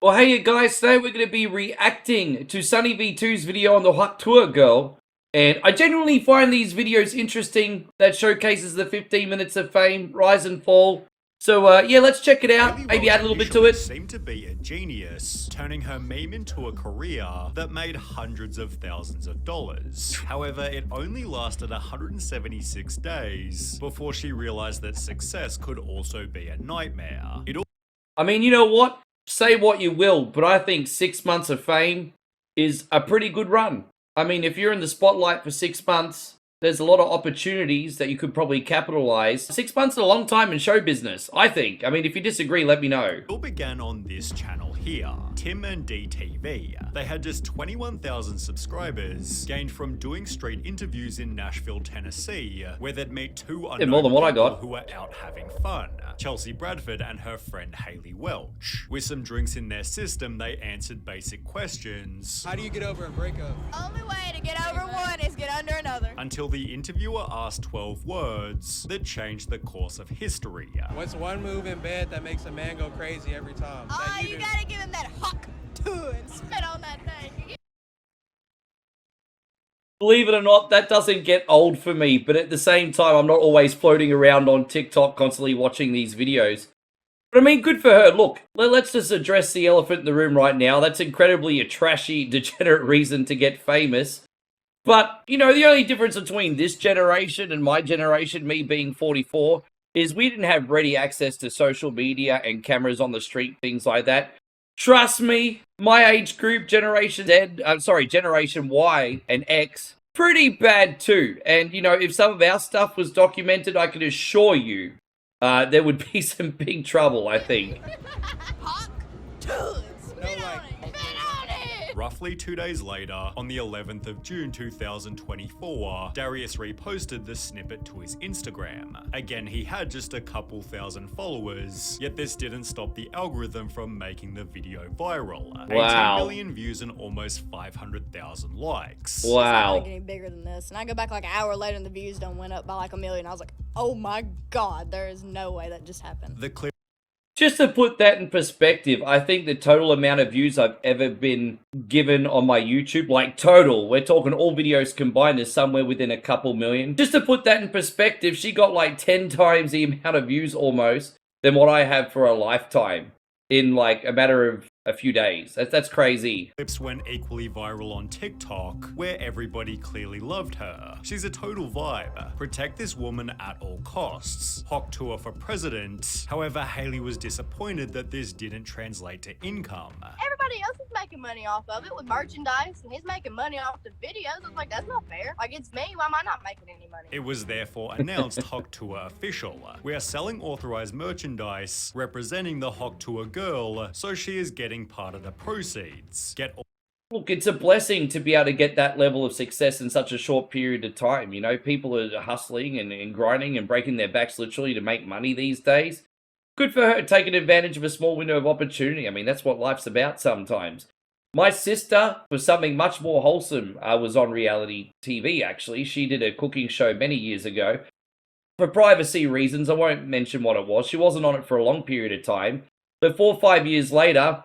Well, hey you guys, today we're going to be reacting to Sunny V2's video on the hot tour girl. And I genuinely find these videos interesting that showcases the 15 minutes of fame, rise and fall. So yeah, let's check it out, maybe add a little bit to it. Seemed to be a genius, turning her meme into a career that made hundreds of thousands of dollars. However, it only lasted 176 days before she realized that success could also be a nightmare. I mean, you know what? Say what you will, but I think 6 months of fame is a pretty good run. I mean, if you're in the spotlight for 6 months, there's a lot of opportunities that you could probably capitalize. 6 months is a long time in show business, I think. I mean, if you disagree, let me know. It all began on this channel here, Tim and DTV. They had just 21,000 subscribers, gained from doing street interviews in Nashville, Tennessee, where they'd meet two unknown more than what I people got. who were out having fun. Chelsea Bradford and her friend Haliey Welch. With some drinks in their system, they answered basic questions. How do you get over a breakup? Only way to get over one is get under another. Until the interviewer asked 12 words that changed the course of history. What's one move in bed that makes a man go crazy every time? Oh, you gotta give him that hawk to and spit on that thing. Believe it or not, that doesn't get old for me, but at the same time, I'm not always floating around on TikTok constantly watching these videos. But I mean, good for her. Look, let's just address the elephant in the room right now. That's incredibly a trashy, degenerate reason to get famous. But, you know, the only difference between this generation and my generation, me being 44, is we didn't have ready access to social media and cameras on the street, things like that. Trust me, my age group, Generation Y and X, pretty bad too. And, you know, if some of our stuff was documented, I can assure you there would be some big trouble, I think. Hawk to and spit on it. Spit on it. Roughly 2 days later, on the 11th of June 2024, Darius reposted the snippet to his Instagram. Again, he had just a couple thousand followers, yet this didn't stop the algorithm from making the video viral. Wow. 18 million views and almost 500,000 likes. It's Wow. not getting bigger than this. And I go back like an hour later and the views done went up by like 1 million. I was like, oh my god, there is no way that just happened. The clip Just to put that in perspective, I think the total amount of views I've ever been given on my YouTube, like total, we're talking all videos combined, is somewhere within a couple million. Just to put that in perspective, she got like 10 times the amount of views almost than what I have for a lifetime in like a matter of a few days. That's crazy. clips went equally viral on TikTok, where everybody clearly loved her. She's a total vibe. Protect this woman at all costs. Hawk Tuah for president. However, Hailey was disappointed that this didn't translate to income. Everybody else is making money off of it with merchandise, and he's making money off the videos. I was like, that's not fair. Like, it's me. Why am I not making any money? It was therefore announced Hawk Tuah official. We are selling authorized merchandise representing the Hawk Tuah girl, so she is getting part of the proceeds. Look, it's a blessing to be able to get that level of success in such a short period of time. You know, people are hustling and grinding and breaking their backs literally to make money these days. Good for her taking advantage of a small window of opportunity. I mean, that's what life's about sometimes. My sister, for something much more wholesome, was on reality TV, actually. She did a cooking show many years ago. For privacy reasons, I won't mention what it was. She wasn't on it for a long period of time. But 4 or 5 years later,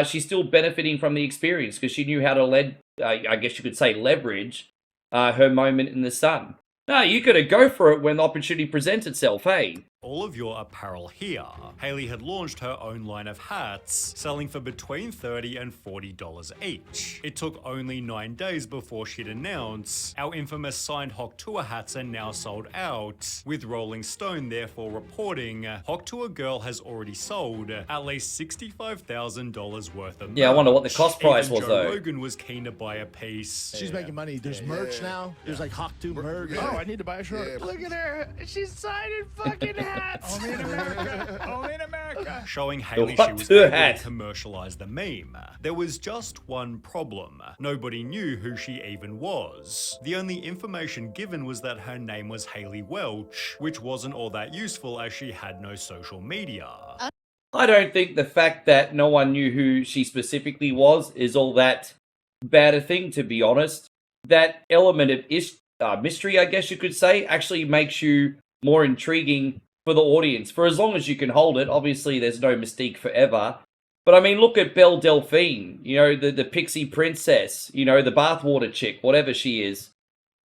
she's still benefiting from the experience because she knew how to, I guess you could say, leverage her moment in the sun. No, you gotta go for it when the opportunity presents itself, hey? All of your apparel here. Hailey had launched her own line of hats, selling for between $30 and $40 each. It took only 9 days before she'd announce, our infamous signed Hawk Tuah hats are now sold out, with Rolling Stone therefore reporting Hawk Tuah girl has already sold at least $65,000 worth of merch. Yeah, I wonder what the cost price Even was, Joe though. Rogan was keen to buy a piece. She's making money. There's merch now. There's like Hawk 2 merch. Oh, I need to buy a shirt. Look at her. She's signing fucking hats. Only in America. Only in America. Showing Hailey Hawk she was Tuah able hat. to commercialize the meme. There was just one problem. Nobody knew who she even was. The only information given was that her name was Haliey Welch, which wasn't all that useful as she had no social media. I don't think the fact that no one knew who she specifically was is all that bad a thing, to be honest. That element of mystery, I guess you could say, actually makes you more intriguing for the audience, for as long as you can hold it. Obviously, there's no mystique forever. But I mean, look at Belle Delphine, the pixie princess, the bathwater chick, whatever she is.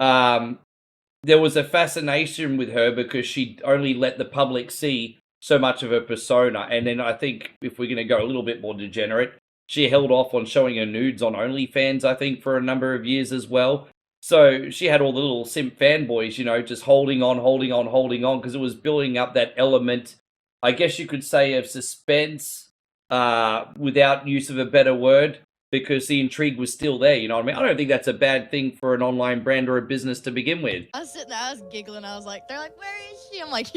There was a fascination with her because she only let the public see so much of her persona. And then I think if we're going to go a little bit more degenerate, she held off on showing her nudes on OnlyFans, I think, for a number of years as well. So she had all the little simp fanboys, just holding on, because it was building up that element, I guess you could say, of suspense, without use of a better word, because the intrigue was still there, you know what I mean? I don't think that's a bad thing for an online brand or a business to begin with. I was sitting there, I was giggling, I was like, they're like, where is she? I'm like,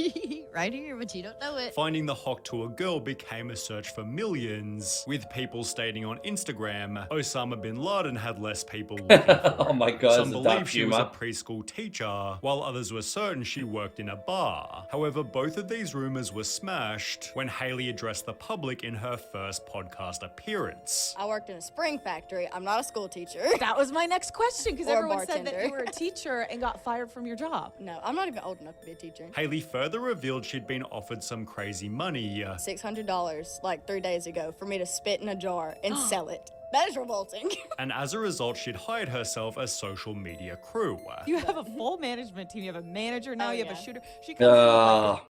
right here, but you don't know it. Finding the Hawk Tuah girl became a search for millions, with people stating on Instagram, Osama bin Laden had less people looking for Oh my God, Some it's a believe dark she was a humor. preschool teacher, while others were certain she worked in a bar. However, both of these rumors were smashed when Hailey addressed the public in her first podcast appearance. I worked in a spring factory. I'm not a school teacher. That was my next question, because Or a everyone said that bartender. you were a teacher and got fired from your job. No, I'm not even old enough to be a teacher. Hailey further revealed she'd been offered some crazy money. $600 like 3 days ago for me to spit in a jar and sell it. That is revolting. And as a result, she'd hired herself a social media crew. You have a full management team. You have a manager now. Oh, you have yeah. a shooter. She comes in with, like,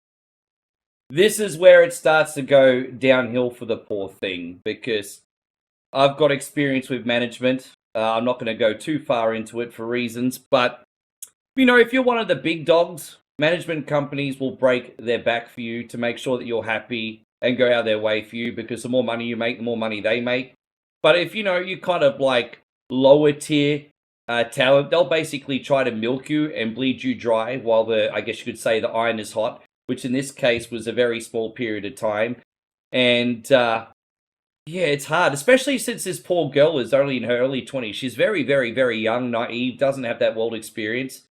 This is where it starts to go downhill for the poor thing, because I've got experience with management. I'm not going to go too far into it for reasons, but, if you're one of the big dogs, management companies will break their back for you to make sure that you're happy and go out of their way for you, because the more money you make, the more money they make. But if, you kind of like lower tier talent, they'll basically try to milk you and bleed you dry while I guess you could say the iron is hot, which in this case was a very small period of time. And, yeah, it's hard, especially since this poor girl is only in her early 20s. She's very, very, very young, naive, doesn't have that world experience.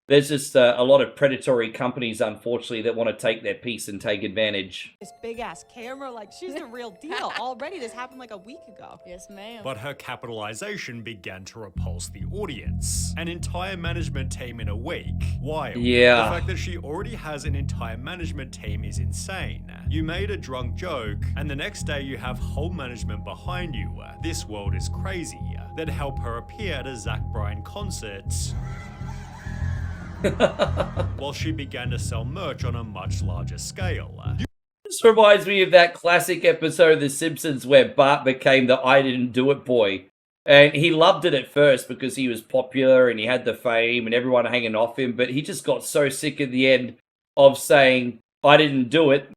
There's just a lot of predatory companies, unfortunately, that want to take their piece and take advantage. this big ass camera. Like, she's the real deal. Already, this happened like a week ago. Yes, ma'am. But her capitalization began to repulse the audience. An entire management team in a week. Wild. Yeah. The fact that she already has an entire management team is insane. You made a drunk joke, and the next day you have whole management behind you. This world is crazy. That help her appear at a Zach Bryan concert. While she began to sell merch on a much larger scale. This reminds me of that classic episode of The Simpsons where Bart became the I didn't do it boy. And he loved it at first because he was popular and he had the fame and everyone hanging off him. But he just got so sick at the end of saying, I didn't do it.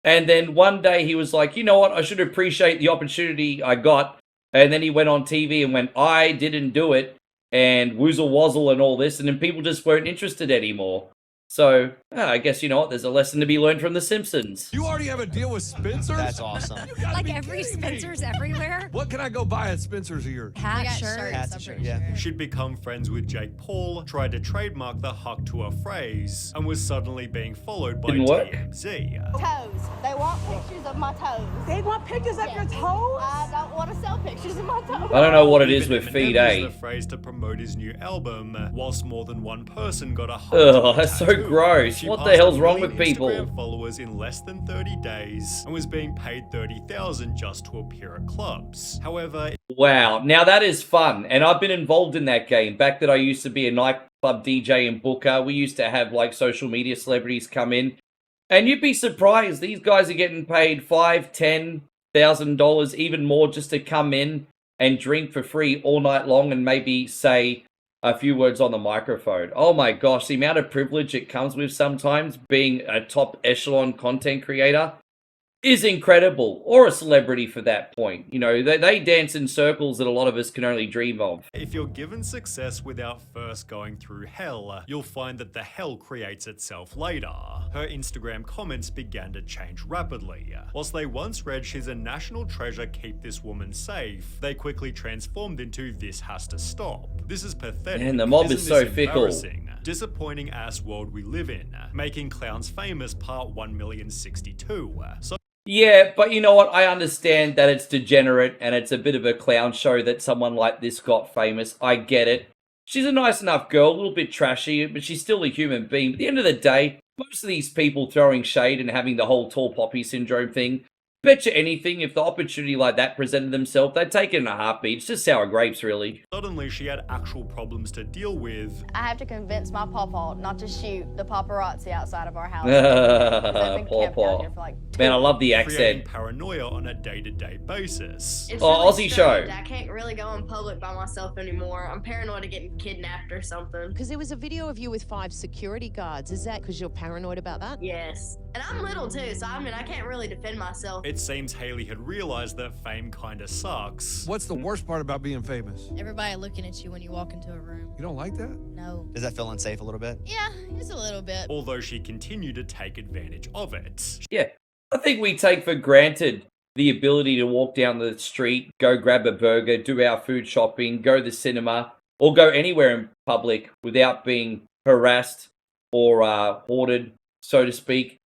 And then one day he was like, you know what? I should appreciate the opportunity I got. And then he went on TV and went, I didn't do it. And woozle wazzle and all this. And then people just weren't interested anymore. So, I guess, you know what, there's a lesson to be learned from The Simpsons. You already have a deal with Spencer's? That's awesome. Like every Spencer's everywhere? What can I go buy at Spencer's here? Hat, got shirts, shirts, Hats I'm and pretty shirt, yeah. sure. She'd become friends with Jake Paul, tried to trademark the Hawk Tuah phrase, and was suddenly being followed by Didn't work? TMZ. Toes. They want pictures of my toes. They want pictures of your toes? I don't want to sell pictures of my toes. I don't know what it is Even with Eminem Feed used A. the phrase to promote his new album, whilst more than one person got a Hawk Ugh, Tuah that's so tattoo. gross. She What the passed hell's 1 wrong million with people? Instagram followers in less than 30 days and was being paid $30,000 just to appear at clubs. However, Wow, now that is fun, and I've been involved in that game. Back that I used to be a nightclub DJ and booker, we used to have like social media celebrities come in, and you'd be surprised. These guys are getting paid $5,000-$10,000, even more, just to come in and drink for free all night long and maybe say a few words on the microphone. Oh my gosh, the amount of privilege it comes with sometimes being a top echelon content creator is incredible, or a celebrity for that point. You know, they dance in circles that a lot of us can only dream of. if you're given success without first going through hell, you'll find that the hell creates itself later. Her Instagram comments began to change rapidly. Whilst they once read, she's a national treasure, keep this woman safe, they quickly transformed into this has to stop. This is pathetic. Man, the mob Isn't is so this fickle. embarrassing? Disappointing ass world we live in. Making clowns famous part 1,062. So Yeah, but you know what? I understand that it's degenerate and it's a bit of a clown show that someone like this got famous. I get it. She's a nice enough girl, a little bit trashy, but she's still a human being. At the end of the day, most of these people throwing shade and having the whole tall poppy syndrome thing, Bet you anything, if the opportunity like that presented themselves, they'd take it in a heartbeat. It's just sour grapes, really. Suddenly, she had actual problems to deal with. I have to convince my pawpaw not to shoot the paparazzi outside of our house. They've been camped out here for like 2 Man, I love the creating accent. paranoia on a day-to-day basis. It's Oh, really Aussie show. strange. I can't really go in public by myself anymore. I'm paranoid of getting kidnapped or something. Because there was a video of you with 5 security guards. Is that because you're paranoid about that? Yes. And I'm little too, so I mean, I can't really defend myself. It seems Hailey had realized that fame kinda sucks. What's the worst part about being famous? Everybody looking at you when you walk into a room. You don't like that? No. Does that feel unsafe a little bit? Yeah, just a little bit. Although she continued to take advantage of it. Yeah, I think we take for granted the ability to walk down the street, go grab a burger, do our food shopping, go to the cinema, or go anywhere in public without being harassed or hoarded, so to speak.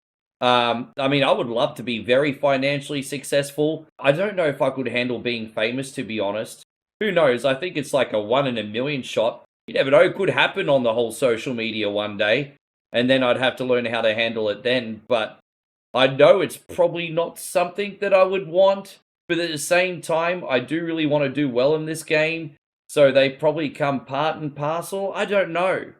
I mean, I would love to be very financially successful. I don't know if I could handle being famous, to be honest. Who knows? I think it's like a 1 in a million shot. You never know, it could happen on the whole social media one day, and then I'd have to learn how to handle it then. But I know it's probably not something that I would want, but at the same time, I do really want to do well in this game, so they probably come part and parcel. I don't know.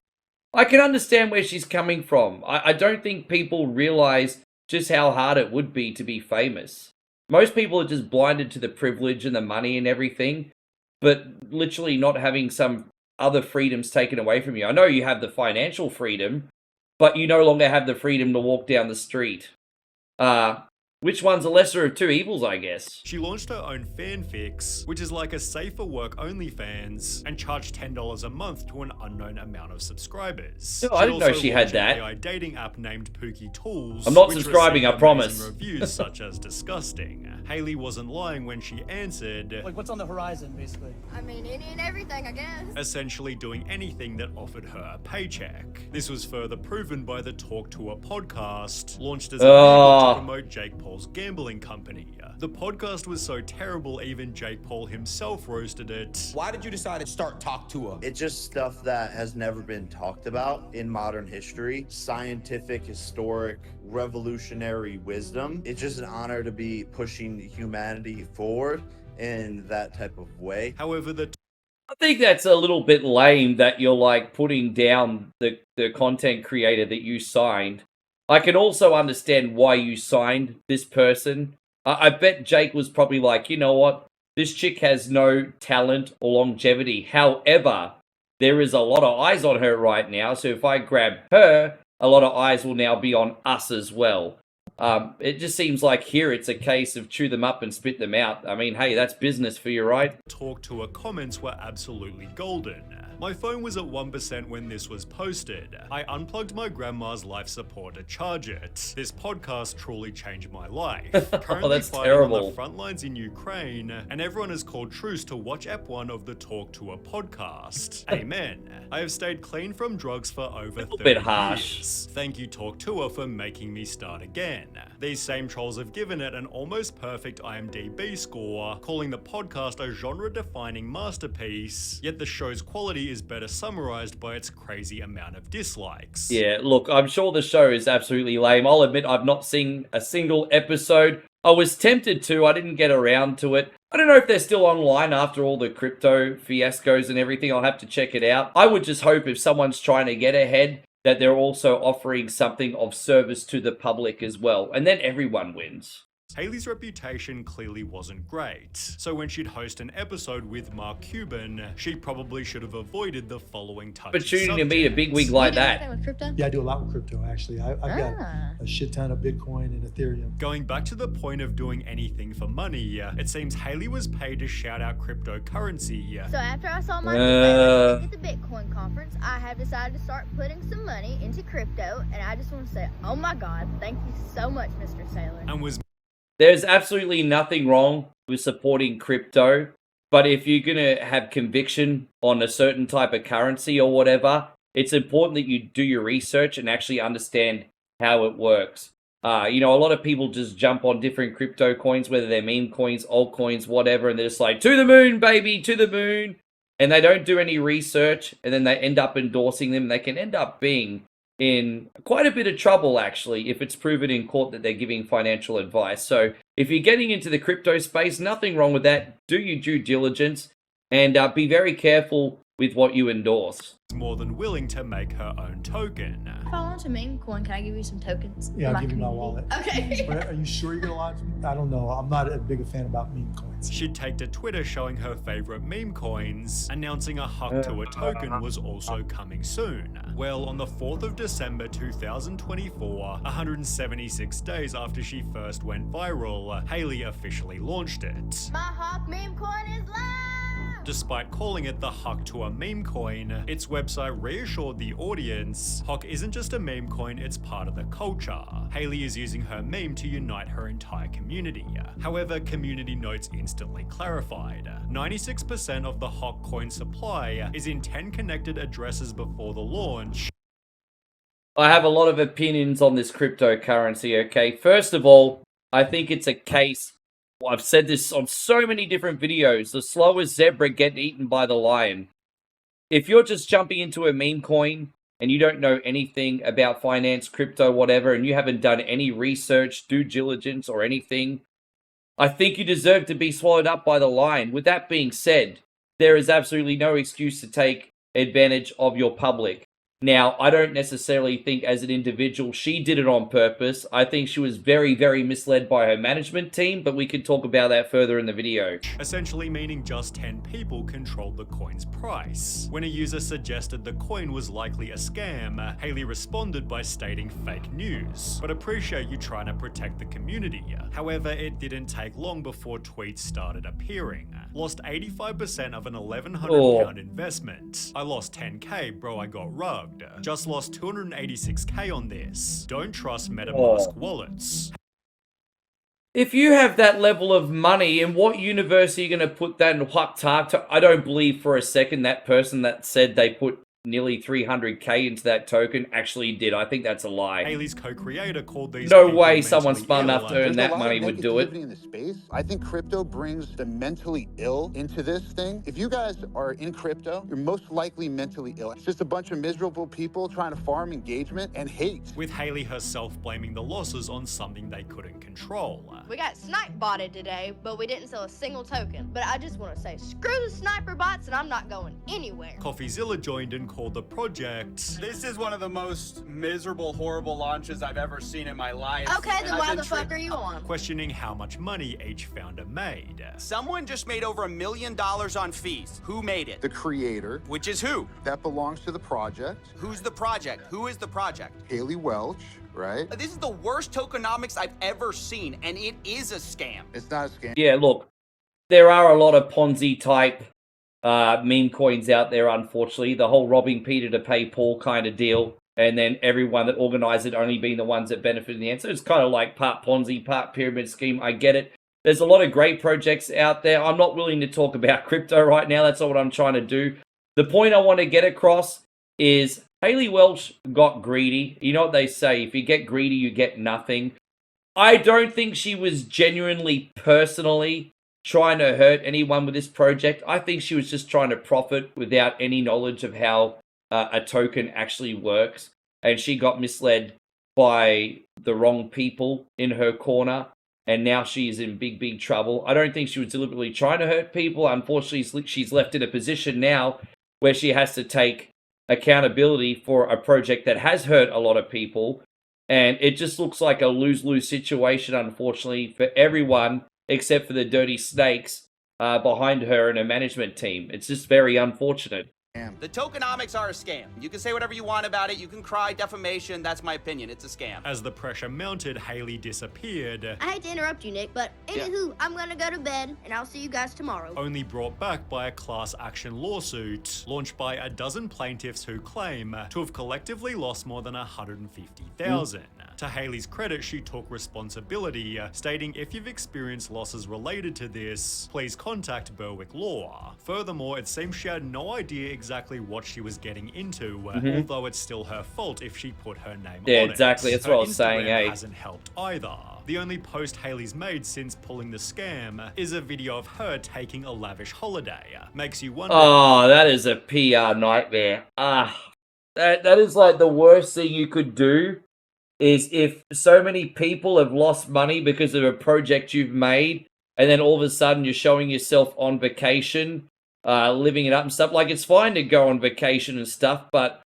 I can understand where she's coming from. I don't think people realize just how hard it would be to be famous. Most people are just blinded to the privilege and the money and everything, but literally not having some other freedoms taken away from you. I know you have the financial freedom, but you no longer have the freedom to walk down the street. Which one's the lesser of two evils, I guess? She launched her own fanfics, which is like a safer work OnlyFans, and charged $10 a month to an unknown amount of subscribers. No, I didn't know she had that. An AI dating app named Pookie Tools. I'm not which subscribing, I received promise. amazing reviews such as disgusting. Hailey wasn't lying when she answered, like, what's on the horizon, basically? I mean, any and everything, I guess. essentially doing anything that offered her a paycheck. This was further proven by the Talk Tuah podcast, launched as a vehicle to promote Jake Paul's gambling company. The podcast was so terrible, even Jake Paul himself roasted it. Why did you decide to start Talk Tuah? It's just stuff that has never been talked about in modern history. Scientific, historic, revolutionary wisdom. It's just an honor to be pushing humanity forward in that type of way. However, I think that's a little bit lame that you're like putting down the content creator that you signed. I can also understand why you signed this person. I bet Jake was probably like, you know what? This chick has no talent or longevity. However, there is a lot of eyes on her right now. So if I grab her, a lot of eyes will now be on us as well. It just seems like here it's a case of chew them up and spit them out. I mean, hey, that's business for you, right? Talk Tuah comments were absolutely golden. My phone was at 1% when this was posted. I unplugged my grandma's life support to charge it. This podcast truly changed my life. Currently that's fighting terrible. on the front lines in Ukraine, and everyone has called truce to watch Ep 1 of the Talk Tuah podcast. Amen. I have stayed clean from drugs for over 30 bit harsh. years. Thank you, Talk Tuah, for making me start again. These same trolls have given it an almost perfect IMDb score, calling the podcast a genre-defining masterpiece, yet the show's quality is better summarized by its crazy amount of dislikes. Yeah, look, I'm sure the show is absolutely lame. I'll admit I've not seen a single episode. I was tempted to, I didn't get around to it. I don't know if they're still online after all the crypto fiascos and everything. I'll have to check it out. I would just hope if someone's trying to get ahead, that they're also offering something of service to the public as well. And then everyone wins. Hailey's reputation clearly wasn't great, so when she'd host an episode with Mark Cuban, she probably should have avoided the following touchy Opportunity to meet a subjects. big wig like that. With crypto? Yeah, I do a lot with crypto, actually. I've got a shit ton of Bitcoin and Ethereum. Going back to the point of doing anything for money, it seems Hailey was paid to shout out cryptocurrency. So after I saw my at the Bitcoin conference, I have decided to start putting some money into crypto, and I just want to say, oh my God, thank you so much, Mr. Sailor. And was There's absolutely nothing wrong with supporting crypto, but if you're going to have conviction on a certain type of currency or whatever, it's important that you do your research and actually understand how it works. A lot of people just jump on different crypto coins, whether they're meme coins, altcoins, whatever, and they're just like, to the moon, baby, to the moon. And they don't do any research, and then they end up endorsing them. They can end up being in quite a bit of trouble, actually, if it's proven in court that they're giving financial advice. So if you're getting into the crypto space, nothing wrong with that. Do your due diligence and be very careful with what you endorse. More than willing to make her own token. If I want a meme coin, can I give you some tokens? Yeah, I'll give you my wallet. Okay. But are you sure you're gonna launch? I don't know. I'm not a big a fan about meme coins. She'd take to Twitter showing her favorite meme coins, announcing a Tuah token was also coming soon. Well, on the 4th of December 2024, 176 days after she first went viral, Hailey officially launched it. My Hawk meme coin is live! Despite calling it the Tuah meme coin, its website reassured the audience Hawk isn't just a meme coin, it's part of the culture. Hailey is using her meme to unite her entire community. However, community notes instantly clarified. 96% of the Hawk coin supply is in 10 connected addresses before the launch. I have a lot of opinions on this cryptocurrency, okay? First of all, I think it's a case, I've said this on so many different videos, the slowest zebra get eaten by the lion. If you're just jumping into a meme coin and you don't know anything about finance, crypto, whatever, and you haven't done any research, due diligence, or anything, I think you deserve to be swallowed up by the lion. With that being said, there is absolutely no excuse to take advantage of your public. Now, I don't necessarily think as an individual she did it on purpose. I think she was very, very misled by her management team, but we could talk about that further in the video. Essentially meaning just 10 people controlled the coin's price. When a user suggested the coin was likely a scam, Hailey responded by stating fake news, but appreciate you trying to protect the community. However, it didn't take long before tweets started appearing. Lost 85% of an £1,100 investment. I lost 10k, bro, I got rugged. Just lost 286k on this. Don't trust MetaMask wallets. If you have that level of money, in what universe are you going to put that in Tuah? I don't believe for a second that person that said they put nearly 300k into that token actually did. I think that's a lie. Hailey's co-creator called these no way someone smart enough to earn that There's a lot money of would do it. negativity in the space. I think crypto brings the mentally ill into this thing. If you guys are in crypto, you're most likely mentally ill. It's just a bunch of miserable people trying to farm engagement and hate. With Hailey herself blaming the losses on something they couldn't control. We got snipe botted today, but we didn't sell a single token. But I just want to say, screw the sniper bots and I'm not going anywhere. CoffeeZilla joined and called the project. This is one of the most miserable, horrible launches I've ever seen in my life. Okay, then why the fuck are you on? Questioning how much money each founder made. Someone just made over $1 million on fees. Who made it? The creator. Which is who? That belongs to the project. Who's the project? Who is the project? Haliey Welch, right? This is the worst tokenomics I've ever seen, and it is a scam. It's not a scam. Yeah, look, there are a lot of Ponzi type meme coins out there, unfortunately. The whole robbing Peter to pay Paul kind of deal. And then everyone that organized it only being the ones that benefit in the end. So it's kind of like part Ponzi, part pyramid scheme. I get it. There's a lot of great projects out there. I'm not willing to talk about crypto right now. That's not what I'm trying to do. The point I want to get across is Haliey Welch got greedy. You know what they say, if you get greedy, you get nothing. I don't think she was genuinely, personally trying to hurt anyone with this project. I think she was just trying to profit without any knowledge of how a token actually works. And she got misled by the wrong people in her corner. And now she's in big, big trouble. I don't think she was deliberately trying to hurt people. Unfortunately, she's left in a position now where she has to take accountability for a project that has hurt a lot of people. And it just looks like a lose-lose situation, unfortunately, for everyone except for the dirty snakes behind her and her management team. It's just very unfortunate. The tokenomics are a scam. You can say whatever you want about it. You can cry defamation. That's my opinion. It's a scam. As the pressure mounted, Hailey disappeared. I hate to interrupt you, Nick, but anywho, I'm gonna go to bed, and I'll see you guys tomorrow. Only brought back by a class action lawsuit launched by a dozen plaintiffs who claim to have collectively lost more than $150,000. To Hailey's credit, she took responsibility, stating if you've experienced losses related to this, please contact Berwick Law. Furthermore, it seems she had no idea exactly what she was getting into, although it's still her fault if she put her name on it. Yeah, exactly. That's what I was saying, Instagram hasn't helped either. The only post Hailey's made since pulling the scam is a video of her taking a lavish holiday. Makes you wonder. Oh, that is a PR nightmare. That is like the worst thing you could do is if so many people have lost money because of a project you've made, and then all of a sudden you're showing yourself on vacation, living it up and stuff. Like, it's fine to go on vacation and stuff, but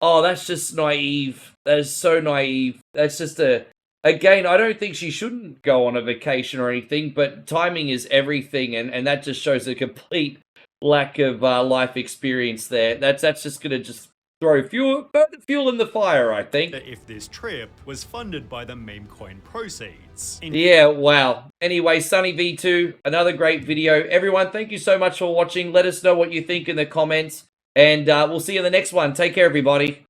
oh, that's just naive. That is so naive. That's just again, I don't think she shouldn't go on a vacation or anything, but timing is everything, and that just shows a complete lack of life experience there. That's just gonna just throw fuel in the fire, I think. If this trip was funded by the meme coin proceeds. Yeah, wow. Anyway, Sunny V2, another great video. Everyone, thank you so much for watching. Let us know what you think in the comments, and we'll see you in the next one. Take care, everybody.